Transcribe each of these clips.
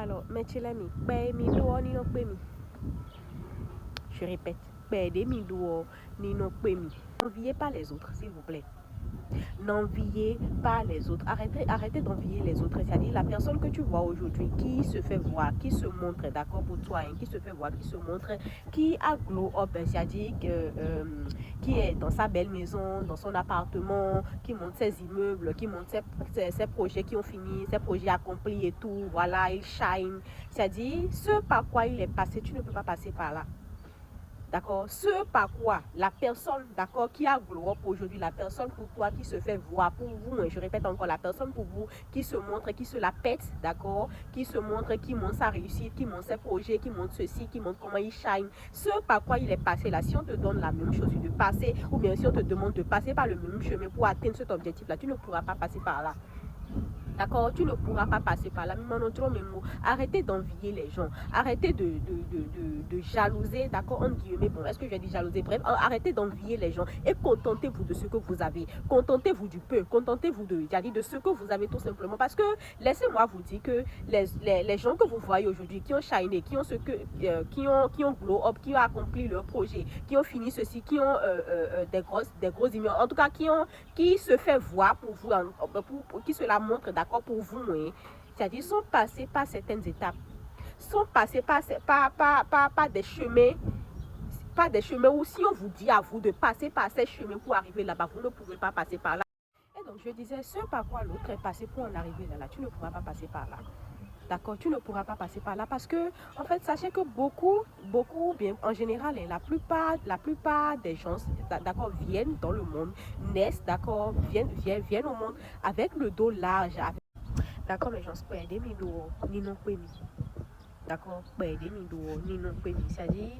Alors, Mechilemi, ben mi do ni no pe mi. Je répète, ben de mi do ni no pe mi. N'enviez pas les autres, s'il vous plaît. N'enviez pas les autres. Arrêtez d'envier les autres. C'est-à-dire la personne que tu vois aujourd'hui qui se fait voir, qui se montre, d'accord pour toi, hein, qui se fait voir, qui se montre, qui a glow up, c'est-à-dire qui est dans sa belle maison, dans son appartement, qui monte ses immeubles, qui monte ses projets qui ont fini, ses projets accomplis et tout. Voilà, il shine. C'est-à-dire ce par quoi il est passé, tu ne peux pas passer par là. D'accord, ce par quoi la personne, d'accord, qui a glow up aujourd'hui, la personne pour toi qui se fait voir pour vous, et je répète encore, la personne pour vous qui se montre, qui se la pète, d'accord, qui se montre, qui montre sa réussite, qui montre ses projets, qui montre ceci, qui montre comment il shine, ce par quoi il est passé là, si on te donne la même chose de passer, ou bien si on te demande de passer par le même chemin pour atteindre cet objectif-là, tu ne pourras pas passer par là. D'accord, tu ne pourras pas passer par là. Arrêtez d'envier les gens. Arrêtez de jalouser. D'accord, entre guillemets. Bon, est-ce que je vais dire jalouser? Bref, arrêtez d'envier les gens et contentez-vous de ce que vous avez. Contentez-vous du peu. Contentez-vous de ce que vous avez tout simplement. Parce que laissez-moi vous dire que les gens que vous voyez aujourd'hui, qui ont shiné, qui ont ce que, qui ont glow up, qui ont accompli leur projet, qui ont fini ceci, qui ont des grosses immeubles, en tout cas qui se fait voir pour vous, qui se la montre d'accord pour vous, hein. C'est-à-dire sont passés par certaines étapes, sont passés par des chemins, pas des chemins où si on vous dit à vous de passer par ces chemins pour arriver là-bas, vous ne pouvez pas passer par là. Et donc je disais, ce par quoi l'autre est passé pour en arriver là, tu ne pourras pas passer par là. D'accord, tu ne pourras pas passer par là parce que, en fait, sachez que beaucoup, bien, en général, la plupart des gens, d'accord, viennent dans le monde, naissent, d'accord, viennent au monde avec le dos large. D'accord, les gens, ni non d'accord, c'est-à-dire,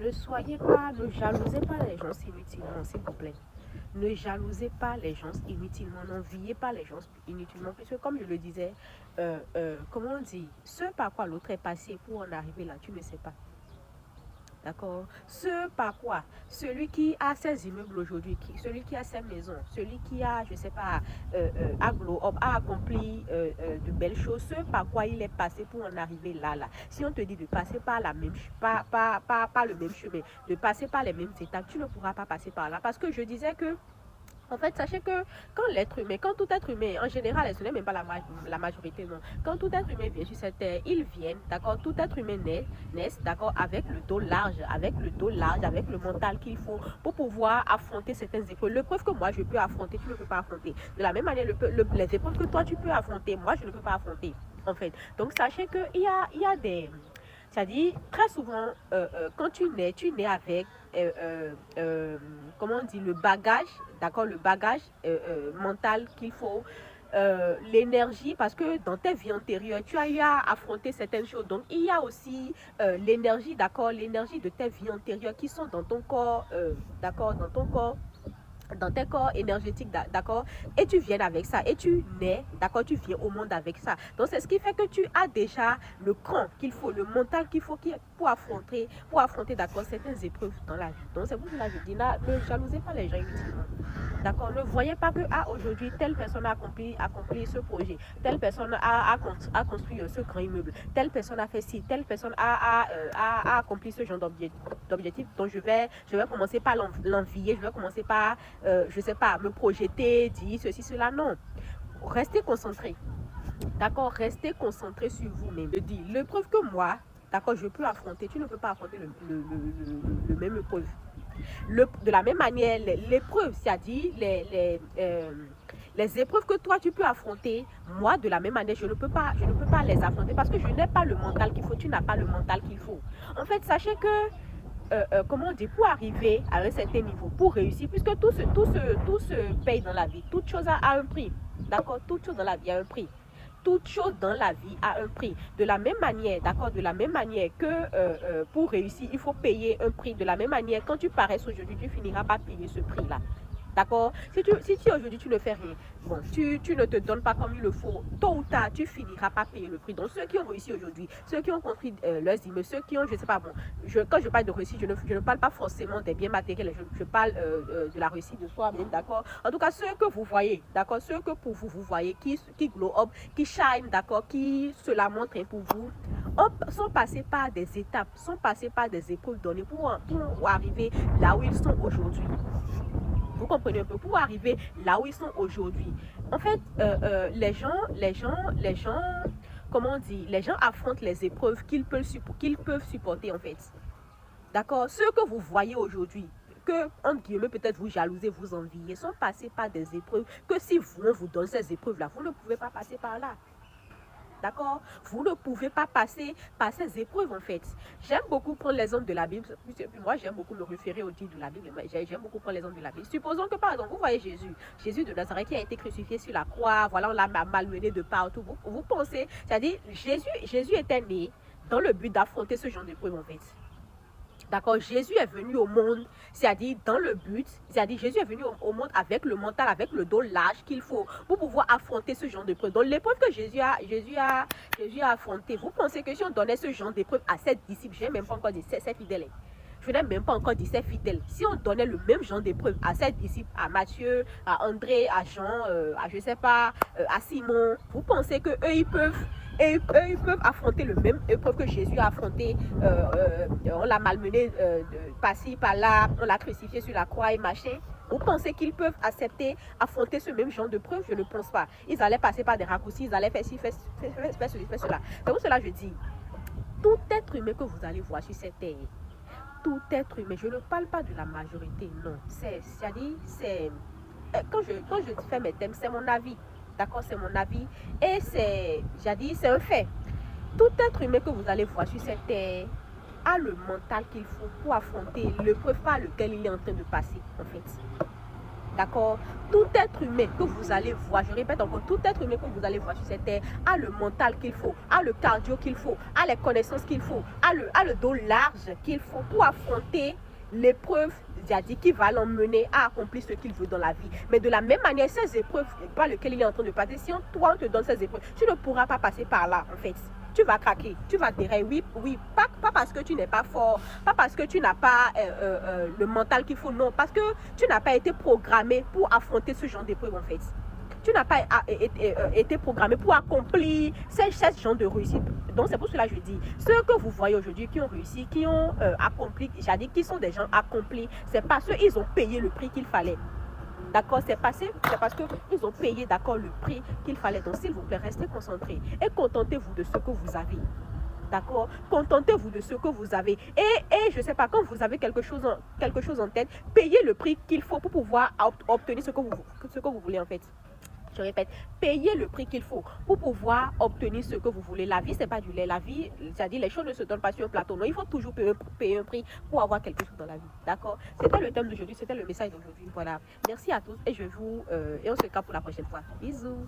ne soyez pas, ne jalousez pas les gens inutilement, s'il vous plaît. Ne jalousez pas les gens inutilement, n'enviez pas les gens inutilement, puisque comme je le disais, comment on dit, ce par quoi l'autre est passé pour en arriver là, tu ne sais pas. D'accord. Ce par quoi celui qui a ses immeubles aujourd'hui, celui qui a ses maisons, celui qui a, je ne sais pas, a accompli de belles choses, ce par quoi il est passé pour en arriver là. Si on te dit de passer par la même, pas le même chemin, de passer par les mêmes étapes, tu ne pourras pas passer par là. Parce que je disais que en fait, sachez que quand tout être humain, en général, ce n'est même pas la majorité, non. Quand tout être humain vient sur cette terre, ils viennent, d'accord, tout être humain naît, d'accord, avec le dos large, avec le mental qu'il faut pour pouvoir affronter certaines épreuves. L'épreuve que moi, je peux affronter, tu ne peux pas affronter. De la même manière, les épreuves que toi, tu peux affronter, moi, je ne peux pas affronter, en fait. Donc, sachez qu'il y a des... C'est-à-dire, très souvent, quand tu nais avec, comment on dit, le bagage, d'accord, le bagage mental qu'il faut, l'énergie, parce que dans tes vies antérieures, tu as eu à affronter certaines choses. Donc, il y a aussi l'énergie, d'accord, l'énergie de tes vies antérieures qui sont dans ton corps, d'accord, dans tes corps énergétiques, d'accord, et tu viens avec ça, et tu nais, d'accord, tu viens au monde avec ça. Donc, c'est ce qui fait que tu as déjà le cran qu'il faut, le mental qu'il faut pour affronter, d'accord, certaines épreuves dans la vie. Donc, c'est pour cela que je dis, là, ne jalousez pas les gens inutilement. D'accord, ne voyez pas que aujourd'hui, telle personne a accompli ce projet, telle personne a construit ce grand immeuble, telle personne a fait ci, telle personne a accompli ce genre d'objectif. Donc, je vais commencer par l'envier, je vais commencer par, je sais pas, me projeter, dire ceci, cela. Non, restez concentré. D'accord, restez concentré sur vous-même. Je dis, l'épreuve que moi, d'accord, je peux affronter, tu ne peux pas affronter le même épreuve. De la même manière, l'épreuve, c'est-à-dire les épreuves que toi tu peux affronter, moi de la même manière, je ne peux pas les affronter parce que je n'ai pas le mental qu'il faut, tu n'as pas le mental qu'il faut. En fait, sachez que comment on dit, pour arriver à un certain niveau, pour réussir, puisque tout se paye dans la vie, toute chose a un prix, d'accord, toute chose dans la vie a un prix. Toute chose dans la vie a un prix. De la même manière, d'accord, de la même manière que pour réussir, il faut payer un prix. De la même manière, quand tu parais aujourd'hui, tu finiras par payer ce prix-là. D'accord? Si aujourd'hui tu ne fais rien, bon, tu ne te donnes pas comme il le faut, tôt ou tard, tu finiras par payer le prix. Donc, ceux qui ont réussi aujourd'hui, ceux qui ont construit leurs immeubles, ceux qui ont, je ne sais pas, bon, quand je parle de réussite, je ne parle pas forcément des biens matériels, je parle de la réussite de soi-même, d'accord? En tout cas, ceux que vous voyez, d'accord? Ceux que pour vous, vous voyez, qui glow up, qui shine, d'accord? Qui se la montrent pour vous, sont passés par des étapes, sont passés par des épreuves données pour arriver là où ils sont aujourd'hui. Vous comprenez un peu, pour arriver là où ils sont aujourd'hui. En fait, les gens, comment on dit, les gens affrontent les épreuves qu'ils peuvent supporter, en fait. D'accord? Ceux que vous voyez aujourd'hui, que, entre guillemets, peut-être vous jalousez, vous enviez, sont passés par des épreuves que si on vous donne ces épreuves-là, vous ne pouvez pas passer par là. D'accord? Vous ne pouvez pas passer par ces épreuves, en fait. J'aime beaucoup prendre l'exemple de la Bible. Moi, j'aime beaucoup me référer au titre de la Bible. J'aime beaucoup prendre l'exemple de la Bible. Supposons que, par exemple, vous voyez Jésus de Nazareth qui a été crucifié sur la croix. Voilà, on l'a malmené de partout. Vous pensez, c'est-à-dire, Jésus était né dans le but d'affronter ce genre d'épreuve, en fait. D'accord, Jésus est venu au monde, c'est-à-dire dans le but, c'est-à-dire Jésus est venu au monde avec le mental, avec le dos large qu'il faut pour pouvoir affronter ce genre d'épreuve. Donc l'épreuve que Jésus a affronté, vous pensez que si on donnait ce genre d'épreuve à ses disciples, je n'ai même pas encore dit ses fidèles, je n'ai même pas encore dit ses fidèles, si on donnait le même genre d'épreuve à ses disciples, à Matthieu, à André, à Jean, à je sais pas, à Simon, vous pensez que eux ils peuvent affronter le même épreuve que Jésus a affronté. On l'a malmené par-ci, par-là, on l'a crucifié sur la croix et machin. Vous pensez qu'ils peuvent affronter ce même genre de preuve? Je ne pense pas. Ils allaient passer par des raccourcis, ils allaient faire ci, faire cela. C'est pour cela que je dis, tout être humain que vous allez voir sur cette terre, tout être humain, je ne parle pas de la majorité, non. C'est-à-dire, quand je fais mes thèmes, c'est mon avis. D'accord, c'est mon avis. Et c'est un fait. Tout être humain que vous allez voir sur cette terre a le mental qu'il faut pour affronter l'épreuve par lequel il est en train de passer, en fait. D'accord? Tout être humain que vous allez voir, je répète encore, tout être humain que vous allez voir sur cette terre a le mental qu'il faut, a le cardio qu'il faut, a les connaissances qu'il faut, a le dos large qu'il faut pour affronter l'épreuve qui va l'emmener à accomplir ce qu'il veut dans la vie. Mais de la même manière, ces épreuves par lesquelles il est en train de passer, si toi on te donne ces épreuves, tu ne pourras pas passer par là, en fait. Tu vas craquer, tu vas dérailler, oui, pas parce que tu n'es pas fort, pas parce que tu n'as pas le mental qu'il faut, non, parce que tu n'as pas été programmé pour affronter ce genre d'épreuve, en fait. Tu n'as pas été programmé pour accomplir ce genre de réussite. Donc, c'est pour cela que je dis, ceux que vous voyez aujourd'hui qui ont réussi, qui ont accompli, j'ai dit qui sont des gens accomplis, c'est parce qu'ils ont payé le prix qu'il fallait. D'accord, c'est parce qu'ils ont payé, d'accord, le prix qu'il fallait. Donc, s'il vous plaît, restez concentrés et contentez-vous de ce que vous avez. D'accord, contentez-vous de ce que vous avez. Et je ne sais pas, quand vous avez quelque chose en tête, payez le prix qu'il faut pour pouvoir obtenir ce que vous voulez, en fait. Je répète, payez le prix qu'il faut pour pouvoir obtenir ce que vous voulez. La vie, c'est pas du lait. La vie, c'est-à-dire les choses ne se donnent pas sur un plateau. Non, il faut toujours payer un prix pour avoir quelque chose dans la vie. D'accord? C'était le thème d'aujourd'hui, c'était le message d'aujourd'hui. Voilà. Merci à tous et on se capte pour la prochaine fois. Bisous.